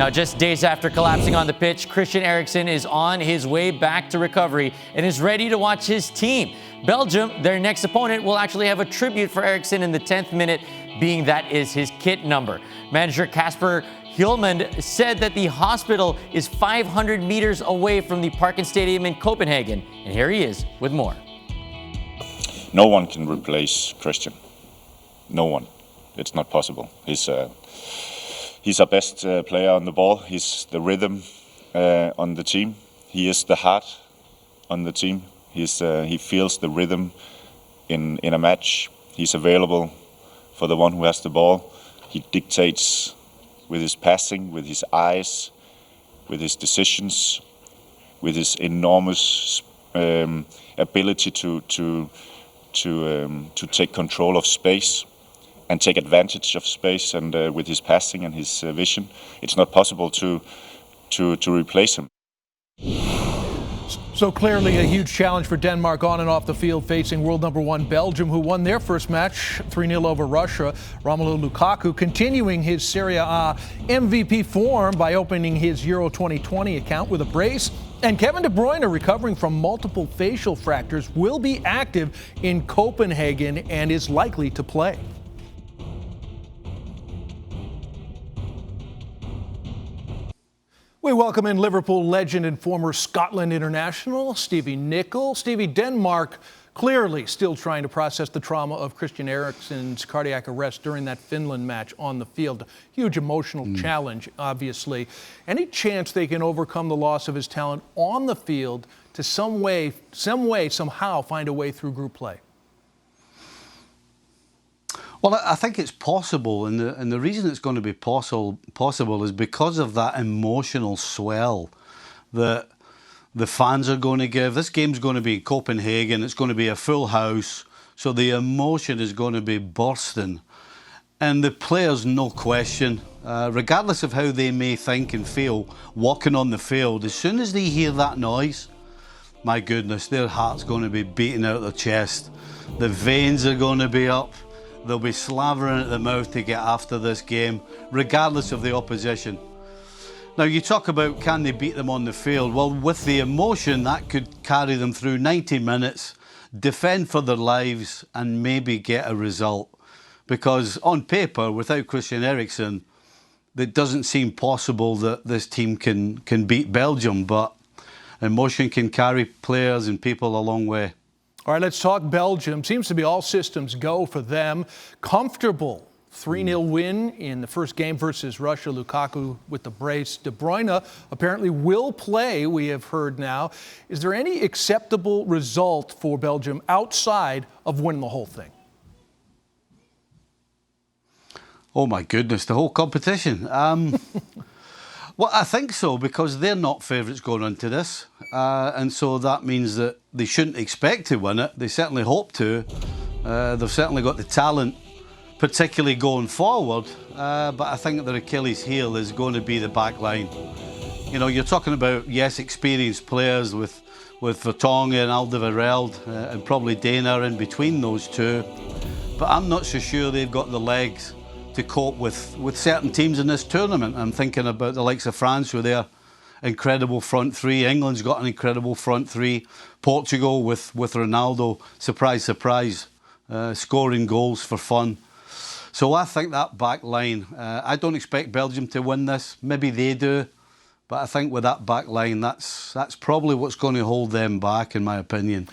Now, just days after collapsing on the pitch, Christian Eriksen is on his way back to recovery and is ready to watch his team. Belgium, their next opponent, will actually have a tribute for Eriksen in the 10th minute, being that is his kit number. Manager Kasper Hjulmand said that the hospital is 500 meters away from the Parken Stadium in Copenhagen. And here he is with more. No one can replace Christian. No one. It's not possible. He's our best player on the ball. He's the rhythm on the team. He is the heart on the team. He feels the rhythm in a match. He's available for the one who has the ball. He dictates with his passing, with his eyes, with his decisions, with his enormous ability to take control of space and take advantage of space, and with his passing and his vision, it's not possible to replace him. So clearly a huge challenge for Denmark on and off the field, facing world number 1 Belgium, who won their first match 3-0 over Russia. Romelu Lukaku continuing his Serie A MVP form by opening his Euro 2020 account with a brace. And Kevin De Bruyne, recovering from multiple facial fractures, will be active in Copenhagen and is likely to play. We welcome in Liverpool legend and former Scotland international, Stevie Nicol. Stevie, Denmark clearly still trying to process the trauma of Christian Eriksen's cardiac arrest during that Finland match on the field. Huge emotional challenge, obviously. Any chance they can overcome the loss of his talent on the field to somehow find a way through group play? Well, I think it's possible, and the reason it's going to be possible is because of that emotional swell that the fans are going to give. This game's going to be in Copenhagen. It's going to be a full house, so the emotion is going to be bursting. And the players, no question, regardless of how they may think and feel, walking on the field, as soon as they hear that noise, my goodness, their heart's going to be beating out their chest. The veins are going to be up. They'll be slavering at the mouth to get after this game, regardless of the opposition. Now, you talk about can they beat them on the field? Well, with the emotion, that could carry them through 90 minutes, defend for their lives, and maybe get a result. Because on paper, without Christian Eriksen, it doesn't seem possible that this team can beat Belgium, but emotion can carry players and people a long way. All right, let's talk Belgium. Seems to be all systems go for them. Comfortable 3-0 win in the first game versus Russia. Lukaku with the brace. De Bruyne apparently will play, we have heard now. Is there any acceptable result for Belgium outside of winning the whole thing? Oh my goodness, the whole competition. Well, I think so, because they're not favourites going into this. And so that means that they shouldn't expect to win it. They certainly hope to. They've certainly got the talent, particularly going forward. But I think their Achilles heel is going to be the back line. You know, you're talking about, yes, experienced players with Vertonghen and Alderweireld and probably Dana in between those two. But I'm not so sure they've got the legs to cope with certain teams in this tournament. I'm thinking about the likes of France with their incredible front three. England's got an incredible front three. Portugal with Ronaldo, surprise, surprise, scoring goals for fun. So I think that back line, I don't expect Belgium to win this. Maybe they do. But I think with that back line, that's probably what's going to hold them back, in my opinion.